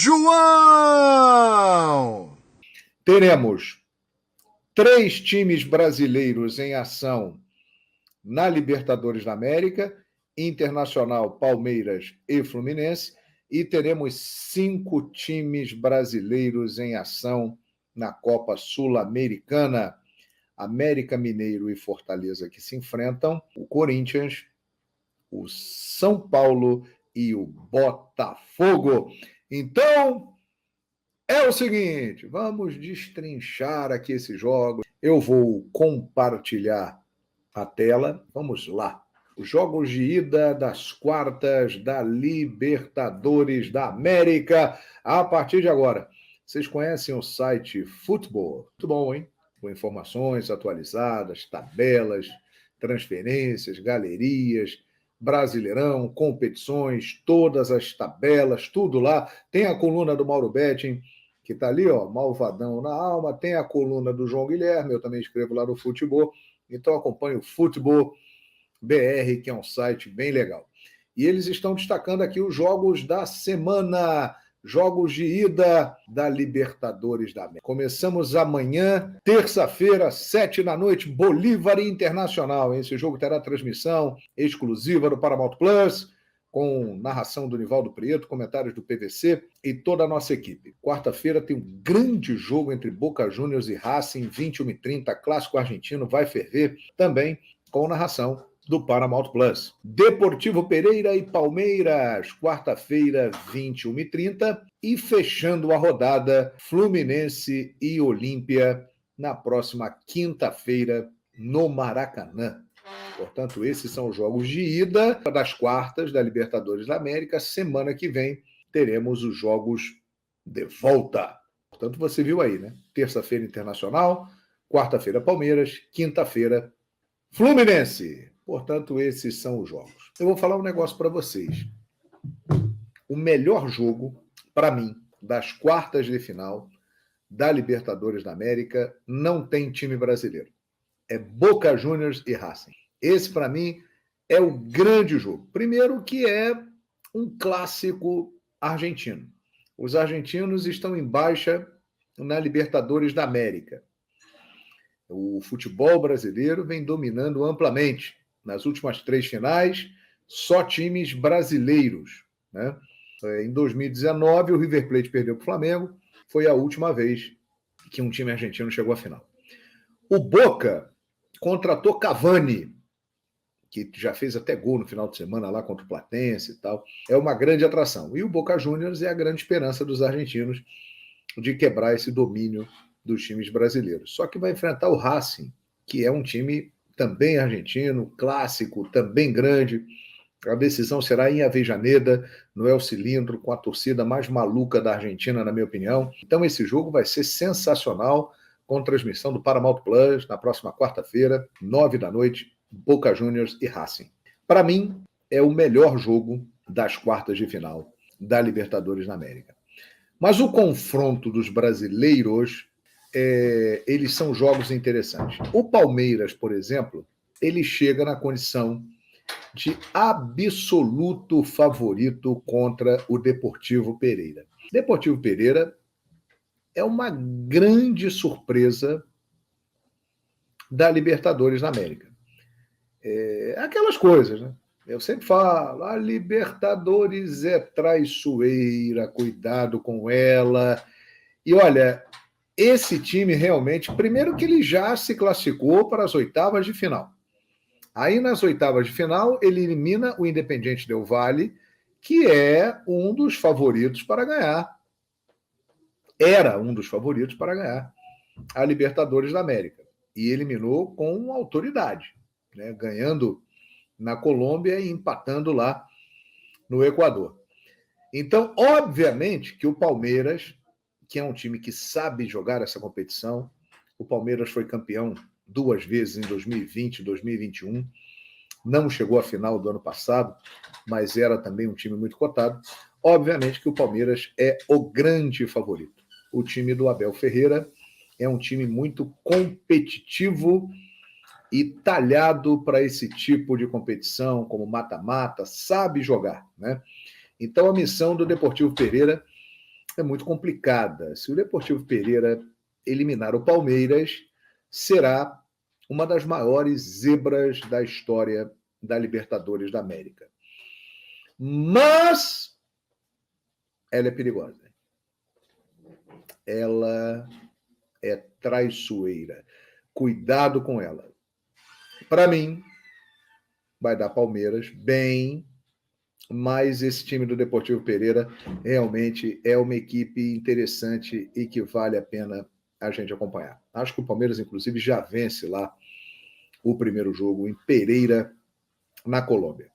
João! Teremos 3 times brasileiros em ação na Libertadores da América, Internacional, Palmeiras e Fluminense, e teremos 5 times brasileiros em ação na Copa Sul-Americana. América Mineiro e Fortaleza que se enfrentam, o Corinthians, o São Paulo e o Botafogo. Então, é o seguinte, vamos destrinchar aqui esses jogos. Eu vou compartilhar a tela. Vamos lá. Os jogos de ida das quartas da Libertadores da América a partir de agora. Vocês conhecem o site Futebol? Muito bom, hein? Com informações atualizadas, tabelas, transferências, galerias, Brasileirão, competições, todas as tabelas, tudo lá. Tem a coluna do Mauro Betting, que está ali, ó, malvadão na alma. Tem a coluna do João Guilherme, eu também escrevo lá no Futebol. Então acompanhe o Futebol BR, que é um site bem legal. E eles estão destacando aqui os jogos da semana, jogos de ida da Libertadores da América. Começamos amanhã, terça-feira, 7 da noite, Bolívar e Internacional. Esse jogo terá transmissão exclusiva do Paramount Plus, com narração do Nivaldo Prieto, comentários do PVC e toda a nossa equipe. Quarta-feira tem um grande jogo entre Boca Juniors e Racing, 21h30, clássico argentino, vai ferver, também com narração do Paramount Plus. Deportivo Pereira e Palmeiras, quarta-feira, 21h30. E fechando a rodada, Fluminense e Olímpia, na próxima quinta-feira, no Maracanã. Portanto, esses são os jogos de ida das quartas da Libertadores da América. Semana que vem teremos os jogos de volta. Portanto, você viu aí, né? Terça-feira, Internacional. Quarta-feira, Palmeiras. Quinta-feira, Fluminense. Portanto, esses são os jogos. Eu vou falar um negócio para vocês. O melhor jogo, para mim, das quartas de final da Libertadores da América, não tem time brasileiro. É Boca Juniors e Racing. Esse, para mim, é o grande jogo. Primeiro que é um clássico argentino. Os argentinos estão em baixa na Libertadores da América. O futebol brasileiro vem dominando amplamente. Nas últimas 3 finais, só times brasileiros, né? Em 2019, o River Plate perdeu para o Flamengo. Foi a última vez que um time argentino chegou à final. O Boca contratou Cavani, que já fez até gol no final de semana lá contra o Platense e tal. É uma grande atração. E o Boca Juniors é a grande esperança dos argentinos de quebrar esse domínio dos times brasileiros. Só que vai enfrentar o Racing, que é um time também argentino, clássico, também grande. A decisão será em Avejaneda, no El Cilindro, com a torcida mais maluca da Argentina, na minha opinião. Então esse jogo vai ser sensacional, com transmissão do Paramount Plus, na próxima quarta-feira, 9 da noite, Boca Juniors e Racing. Para mim, é o melhor jogo das quartas de final da Libertadores na América. Mas o confronto dos brasileiros, eles são jogos interessantes. O Palmeiras, por exemplo, ele chega na condição de absoluto favorito contra o Deportivo Pereira. Deportivo Pereira é uma grande surpresa da Libertadores na América. Aquelas coisas, né? Eu sempre falo, a Libertadores é traiçoeira, cuidado com ela. E olha, esse time realmente, primeiro que ele já se classificou para as oitavas de final. Aí nas oitavas de final, ele elimina o Independiente Del Valle, que é um dos favoritos para ganhar. Era um dos favoritos para ganhar a Libertadores da América. E eliminou com autoridade, né? Ganhando na Colômbia e empatando lá no Equador. Então, obviamente que o Palmeiras, que é um time que sabe jogar essa competição, o Palmeiras foi campeão 2 vezes em 2020 e 2021, não chegou à final do ano passado, mas era também um time muito cotado. Obviamente que o Palmeiras é o grande favorito. O time do Abel Ferreira é um time muito competitivo e talhado para esse tipo de competição, como mata-mata, sabe jogar, né? Então a missão do Deportivo Pereira é muito complicada. Se o Deportivo Pereira eliminar o Palmeiras, será uma das maiores zebras da história da Libertadores da América. Mas ela é perigosa. Ela é traiçoeira. Cuidado com ela. Para mim, vai dar Palmeiras bem, mas esse time do Deportivo Pereira realmente é uma equipe interessante e que vale a pena a gente acompanhar. Acho que o Palmeiras, inclusive, já vence lá o primeiro jogo em Pereira, na Colômbia.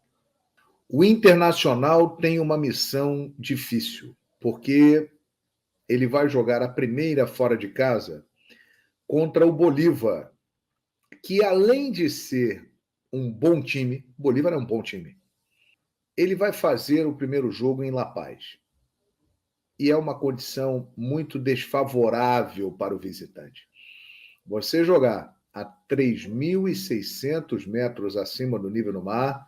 O Internacional tem uma missão difícil, porque ele vai jogar a primeira fora de casa contra o Bolívar, que além de ser um bom time, o Bolívar é um bom time, ele vai fazer o primeiro jogo em La Paz. E é uma condição muito desfavorável para o visitante. Você jogar a 3.600 metros acima do nível do mar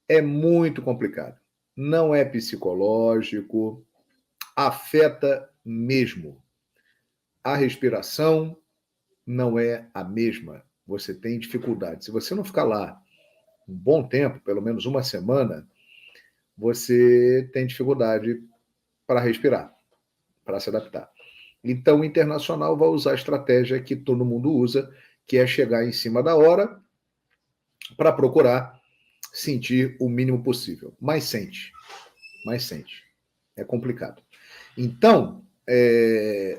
é muito complicado. Não é psicológico, afeta mesmo. A respiração não é a mesma. Você tem dificuldade. Se você não ficar lá um bom tempo, pelo menos uma semana, você tem dificuldade para respirar, para se adaptar. Então, o Internacional vai usar a estratégia que todo mundo usa, que é chegar em cima da hora para procurar sentir o mínimo possível. Mas sente. É complicado. Então,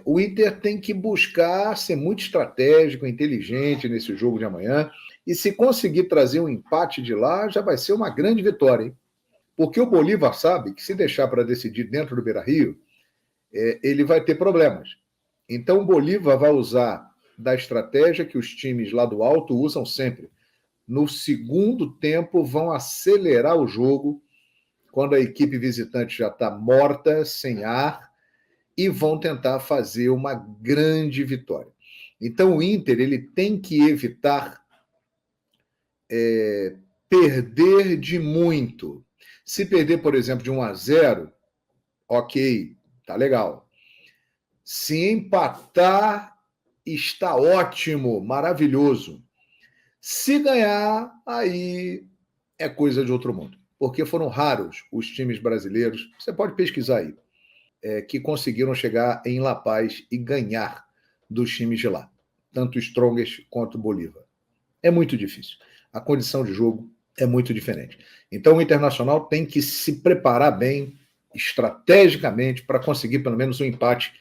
o Inter tem que buscar ser muito estratégico, inteligente nesse jogo de amanhã. E se conseguir trazer um empate de lá, já vai ser uma grande vitória, hein? Porque o Bolívar sabe que se deixar para decidir dentro do Beira-Rio, ele vai ter problemas. Então o Bolívar vai usar da estratégia que os times lá do alto usam sempre. No segundo tempo, vão acelerar o jogo, quando a equipe visitante já está morta, sem ar, e vão tentar fazer uma grande vitória. Então o Inter ele tem que evitar perder de muito. Se perder, por exemplo, de 1-0, ok, tá legal. Se empatar, está ótimo, maravilhoso. Se ganhar, aí é coisa de outro mundo. Porque foram raros os times brasileiros, você pode pesquisar aí, que conseguiram chegar em La Paz e ganhar dos times de lá, tanto o Strongest quanto o Bolívar. É muito difícil. A condição de jogo é muito diferente. Então o Internacional tem que se preparar bem, estrategicamente, para conseguir pelo menos um empate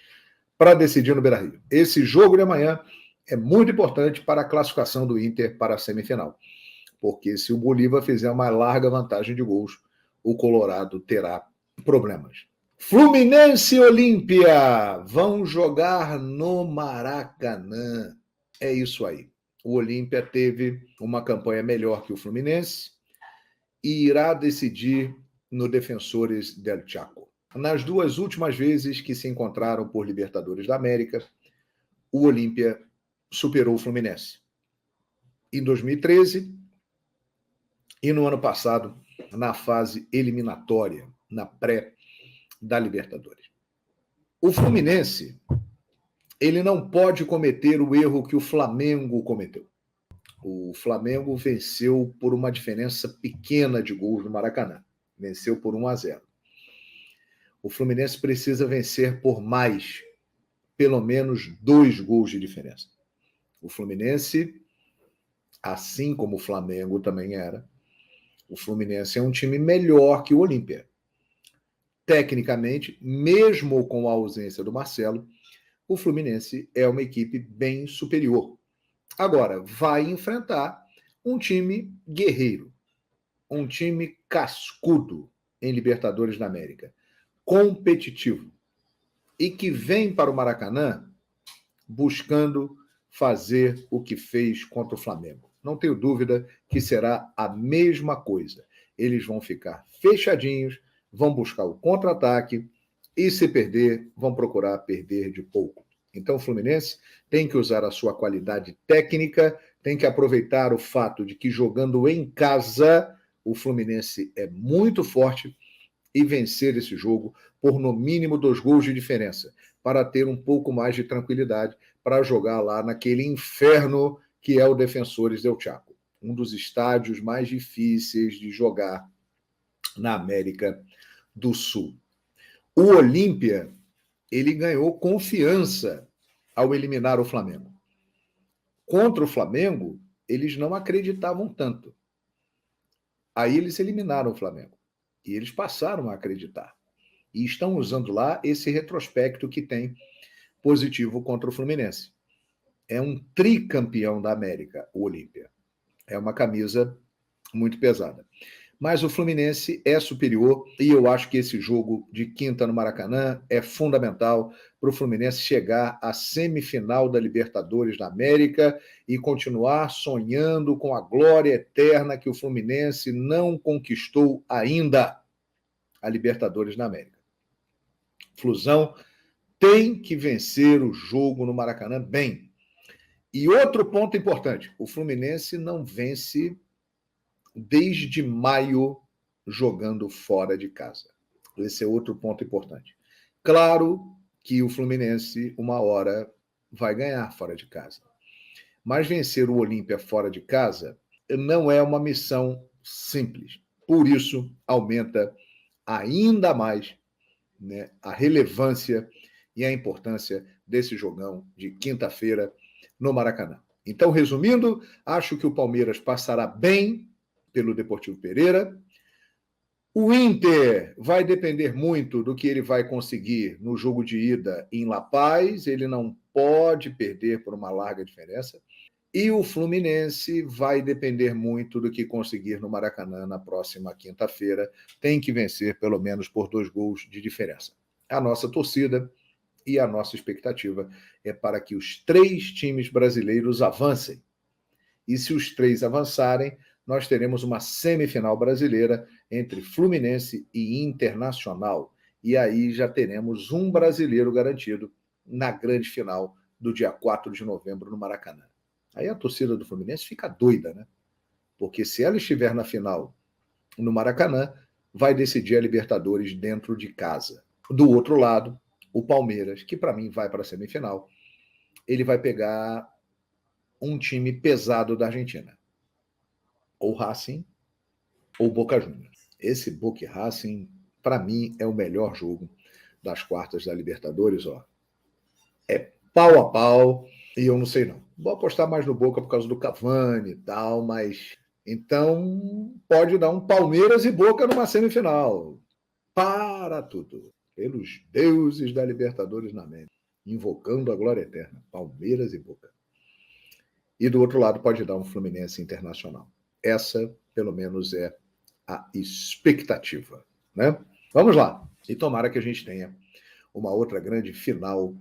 para decidir no Beira-Rio. Esse jogo de amanhã é muito importante para a classificação do Inter para a semifinal, porque se o Bolívar fizer uma larga vantagem de gols, o Colorado terá problemas. Fluminense e Olímpia vão jogar no Maracanã. É isso aí. O Olímpia teve uma campanha melhor que o Fluminense e irá decidir no Defensores del Chaco. Nas duas últimas vezes que se encontraram por Libertadores da América, o Olímpia superou o Fluminense. Em 2013 e no ano passado, na fase eliminatória, na pré da Libertadores. O Fluminense, ele não pode cometer o erro que o Flamengo cometeu. O Flamengo venceu por uma diferença pequena de gols no Maracanã. Venceu por 1-0. O Fluminense precisa vencer por mais, pelo menos 2 gols de diferença. O Fluminense, assim como o Flamengo também era, o Fluminense é um time melhor que o Olímpia. Tecnicamente, mesmo com a ausência do Marcelo, o Fluminense é uma equipe bem superior. Agora, vai enfrentar um time guerreiro, um time cascudo em Libertadores da América, competitivo, e que vem para o Maracanã buscando fazer o que fez contra o Flamengo. Não tenho dúvida que será a mesma coisa. Eles vão ficar fechadinhos, vão buscar o contra-ataque e, se perder, vão procurar perder de pouco. Então, o Fluminense tem que usar a sua qualidade técnica, tem que aproveitar o fato de que, jogando em casa, o Fluminense é muito forte e vencer esse jogo por no mínimo 2 gols de diferença, para ter um pouco mais de tranquilidade para jogar lá naquele inferno que é o Defensores del Chaco, um dos estádios mais difíceis de jogar na América do Sul. O Olímpia, ele ganhou confiança ao eliminar o Flamengo. Contra o Flamengo, eles não acreditavam tanto. Aí eles eliminaram o Flamengo. E eles passaram a acreditar. E estão usando lá esse retrospecto que tem positivo contra o Fluminense. É um tricampeão da América, o Olímpia. É uma camisa muito pesada. Mas o Fluminense é superior e eu acho que esse jogo de quinta no Maracanã é fundamental para o Fluminense chegar à semifinal da Libertadores da América e continuar sonhando com a glória eterna que o Fluminense não conquistou ainda, a Libertadores da América. Flusão tem que vencer o jogo no Maracanã bem. E outro ponto importante, o Fluminense não vence desde maio jogando fora de casa. Esse é outro ponto importante. Claro que o Fluminense, uma hora, vai ganhar fora de casa. Mas vencer o Olímpia fora de casa não é uma missão simples. Por isso, aumenta ainda mais, né, a relevância e a importância desse jogão de quinta-feira no Maracanã. Então, resumindo, acho que o Palmeiras passará bem pelo Deportivo Pereira. O Inter vai depender muito do que ele vai conseguir no jogo de ida em La Paz. Ele não pode perder por uma larga diferença. E o Fluminense vai depender muito do que conseguir no Maracanã na próxima quinta-feira. Tem que vencer pelo menos por 2 gols de diferença. A nossa torcida e a nossa expectativa é para que os 3 times brasileiros avancem. E se os 3 avançarem, nós teremos uma semifinal brasileira entre Fluminense e Internacional. E aí já teremos um brasileiro garantido na grande final do dia 4 de novembro no Maracanã. Aí a torcida do Fluminense fica doida, né? Porque se ela estiver na final no Maracanã, vai decidir a Libertadores dentro de casa. Do outro lado, o Palmeiras, que para mim vai para a semifinal, ele vai pegar um time pesado da Argentina. Ou Racing, ou Boca Juniors. Esse Boca e Racing, para mim, é o melhor jogo das quartas da Libertadores. Ó. É pau a pau, e eu não sei não. Vou apostar mais no Boca por causa do Cavani e tal, mas... Então, pode dar um Palmeiras e Boca numa semifinal. Para tudo. Pelos deuses da Libertadores na América. Invocando a glória eterna. Palmeiras e Boca. E do outro lado pode dar um Fluminense Internacional. Essa, pelo menos, é a expectativa, né? Vamos lá. E tomara que a gente tenha uma outra grande final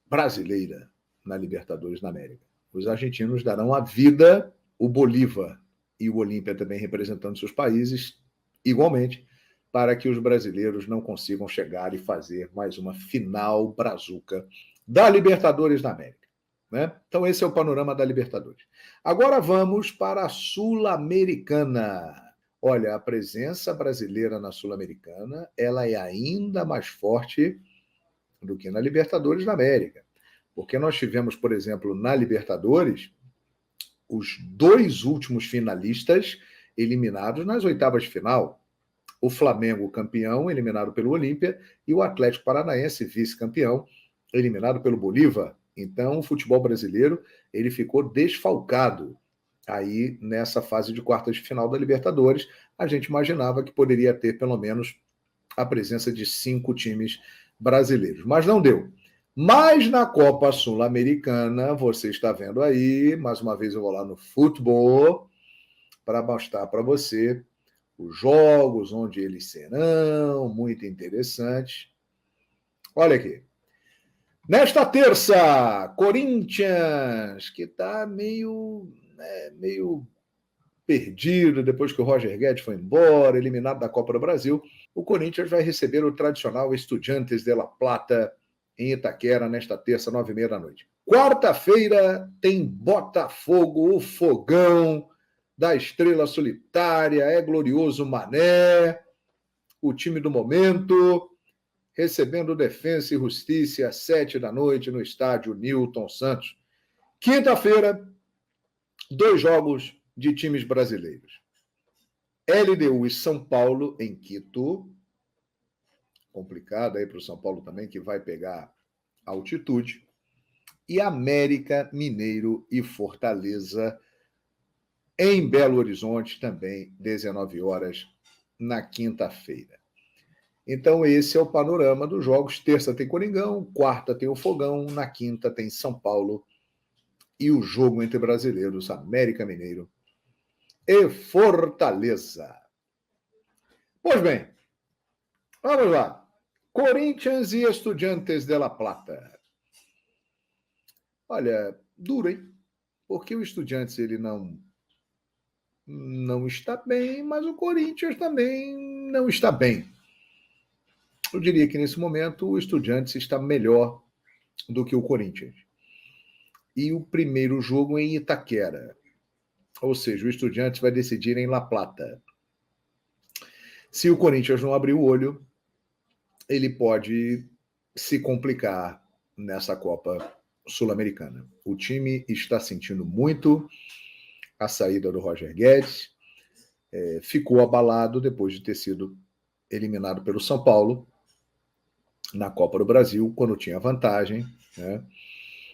brasileira na Libertadores da América. Os argentinos darão a vida, o Bolívar e o Olímpia também representando seus países, igualmente, para que os brasileiros não consigam chegar e fazer mais uma final brazuca da Libertadores da América. Né? Então, esse é o panorama da Libertadores. Agora vamos para a Sul-Americana. Olha, a presença brasileira na Sul-Americana ela é ainda mais forte do que na Libertadores da América. Porque nós tivemos, por exemplo, na Libertadores, os 2 últimos finalistas eliminados nas oitavas de final. O Flamengo, campeão, eliminado pelo Olímpia, e o Atlético Paranaense, vice-campeão, eliminado pelo Bolívar. Então, o futebol brasileiro ele ficou desfalcado aí nessa fase de quartas de final da Libertadores. A gente imaginava que poderia ter pelo menos a presença de 5 times brasileiros, mas não deu. Mas na Copa Sul-Americana, você está vendo aí, mais uma vez eu vou lá no futebol para mostrar para você os jogos, onde eles serão, muito interessantes. Olha aqui. Nesta terça, Corinthians, que está meio perdido depois que o Roger Guedes foi embora, eliminado da Copa do Brasil, o Corinthians vai receber o tradicional Estudiantes de La Plata em Itaquera nesta terça, 9h30 da noite. Quarta-feira tem Botafogo, o fogão da estrela solitária, é glorioso Mané. o time do momento, recebendo Defensa e Justiça às 7 da noite no estádio Newton Santos. Quinta-feira, 2 jogos de times brasileiros. LDU e São Paulo em Quito. Complicado aí para o São Paulo também, que vai pegar altitude. E América, Mineiro e Fortaleza em Belo Horizonte, também 19 horas na quinta-feira. Então, esse é o panorama dos jogos. Terça tem Coringão, quarta tem o Fogão, na quinta tem São Paulo e o jogo entre brasileiros, América Mineiro e Fortaleza. Pois bem, vamos lá. Corinthians e Estudiantes de La Plata. Olha, duro, hein? Porque o Estudiantes ele não está bem, mas o Corinthians também não está bem. Eu diria que nesse momento o Estudiantes está melhor do que o Corinthians. E o primeiro jogo em Itaquera. Ou seja, o Estudiantes vai decidir em La Plata. Se o Corinthians não abrir o olho, ele pode se complicar nessa Copa Sul-Americana. O time está sentindo muito a saída do Roger Guedes, ficou abalado depois de ter sido eliminado pelo São Paulo na Copa do Brasil, quando tinha vantagem, né?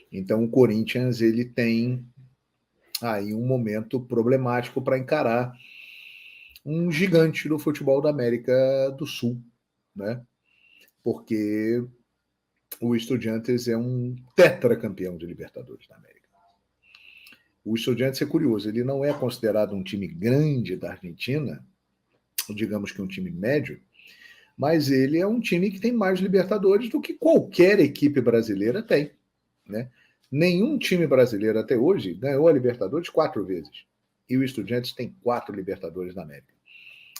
Então o Corinthians ele tem aí um momento problemático para encarar um gigante do futebol da América do Sul, né? Porque o Estudiantes é um tetracampeão de Libertadores da América. O Estudiantes é curioso, ele não é considerado um time grande da Argentina, digamos que um time médio, mas ele é um time que tem mais Libertadores do que qualquer equipe brasileira tem, né? Nenhum time brasileiro até hoje ganhou a Libertadores 4 vezes. E o Estudiantes tem 4 Libertadores na América.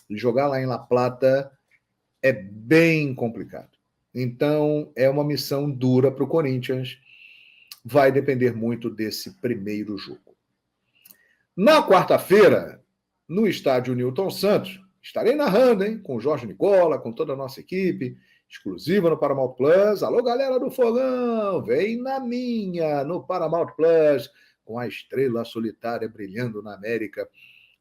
E jogar lá em La Plata é bem complicado. Então, é uma missão dura para o Corinthians. Vai depender muito desse primeiro jogo. Na quarta-feira, no estádio Newton Santos, estarei narrando, hein? Com o Jorge Nicola, com toda a nossa equipe, exclusiva no Paramount Plus. Alô, galera do Fogão, vem na minha, no Paramount Plus, com a estrela solitária brilhando na América,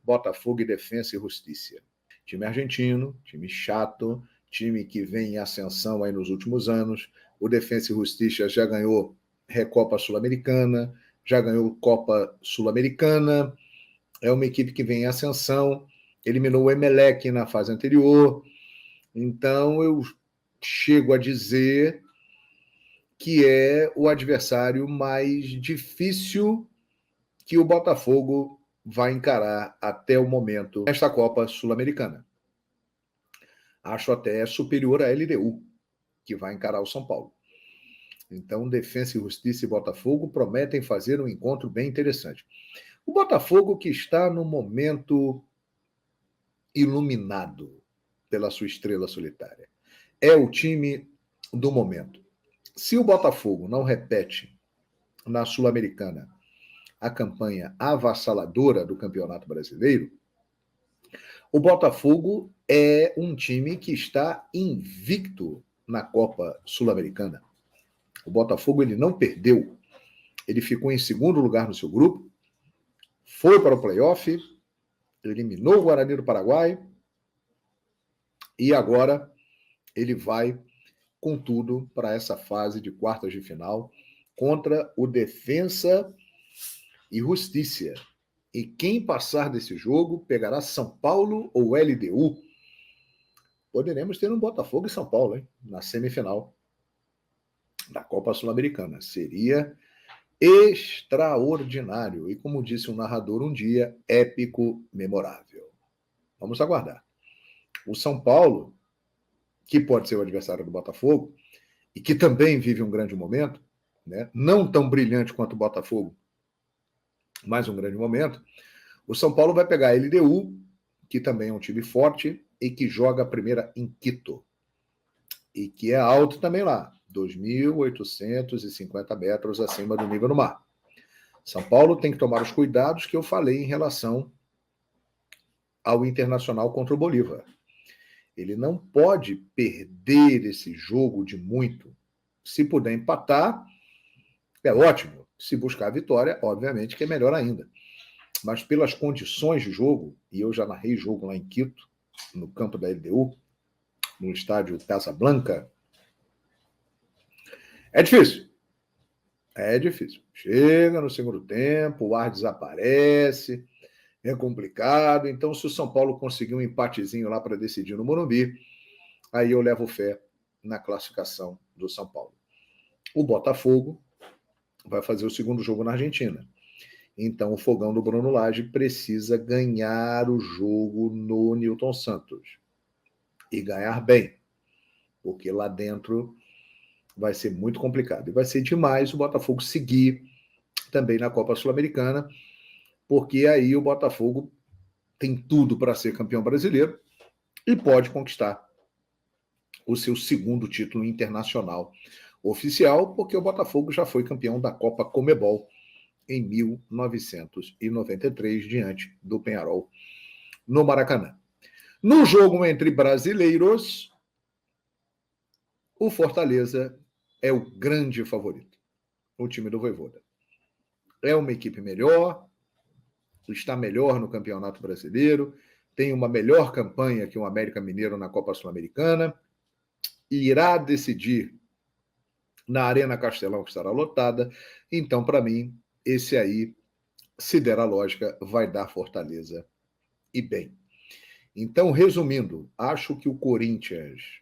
Botafogo e Defensa e Justiça. Time argentino, time chato, time que vem em ascensão aí nos últimos anos. O Defensa e Justiça já ganhou Recopa Sul-Americana, já ganhou Copa Sul-Americana. É uma equipe que vem em ascensão, eliminou o Emelec na fase anterior. Então, eu chego a dizer que é o adversário mais difícil que o Botafogo vai encarar até o momento nesta Copa Sul-Americana. Acho até superior à LDU, que vai encarar o São Paulo. Então, Defensa e Justiça e Botafogo prometem fazer um encontro bem interessante. O Botafogo que está no momento iluminado pela sua estrela solitária. É o time do momento. Se o Botafogo não repete na Sul-Americana a campanha avassaladora do Campeonato Brasileiro, o Botafogo é um time que está invicto na Copa Sul-Americana. O Botafogo ele não perdeu. Ele ficou em segundo lugar no seu grupo, foi para o playoff, eliminou o Guarani do Paraguai e agora ele vai com tudo para essa fase de quartas de final contra o Defensa e Justiça. E quem passar desse jogo pegará São Paulo ou LDU. Poderemos ter um Botafogo e São Paulo, hein? Na semifinal da Copa Sul-Americana. Seria extraordinário. E como disse um narrador um dia, épico, memorável. Vamos aguardar. O São Paulo, que pode ser o adversário do Botafogo, e que também vive um grande momento, né? Não tão brilhante quanto o Botafogo, mas um grande momento. O São Paulo vai pegar a LDU, que também é um time forte e que joga a primeira em Quito. E que é alto também lá, 2.850 metros acima do nível do mar. São Paulo tem que tomar os cuidados que eu falei em relação ao Internacional contra o Bolívar. Ele não pode perder esse jogo de muito. Se puder empatar, é ótimo. Se buscar a vitória, obviamente que é melhor ainda. Mas pelas condições de jogo, e eu já narrei jogo lá em Quito, no campo da LDU, no estádio Casablanca, é difícil. É difícil. Chega no segundo tempo, o ar desaparece, é complicado. Então, se o São Paulo conseguir um empatezinho lá para decidir no Morumbi, aí eu levo fé na classificação do São Paulo. O Botafogo vai fazer o segundo jogo na Argentina. Então, o Fogão do Bruno Lage precisa ganhar o jogo no Newton Santos. E ganhar bem. Porque lá dentro vai ser muito complicado. E vai ser demais o Botafogo seguir também na Copa Sul-Americana, porque aí o Botafogo tem tudo para ser campeão brasileiro e pode conquistar o seu segundo título internacional oficial, porque o Botafogo já foi campeão da Copa Comebol em 1993, diante do Peñarol, no Maracanã. No jogo entre brasileiros, o Fortaleza é o grande favorito, o time do Vojvoda. É uma equipe melhor, está melhor no Campeonato Brasileiro, tem uma melhor campanha que o América Mineiro na Copa Sul-Americana, e irá decidir na Arena Castelão, que estará lotada. Então, para mim, esse aí, se der a lógica, vai dar Fortaleza e bem. Então, resumindo, acho que o Corinthians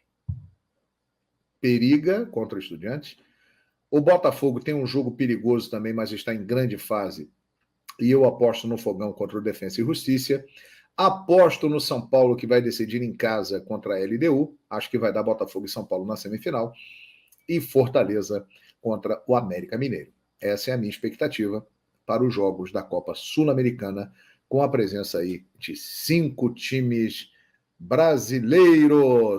periga contra o Estudiantes. O Botafogo tem um jogo perigoso também, mas está em grande fase. E eu aposto no Fogão contra o Defensa e Justiça. Aposto no São Paulo, que vai decidir em casa contra a LDU. Acho que vai dar Botafogo e São Paulo na semifinal. E Fortaleza contra o América Mineiro. Essa é a minha expectativa para os jogos da Copa Sul-Americana, com a presença aí de 5 times brasileiros.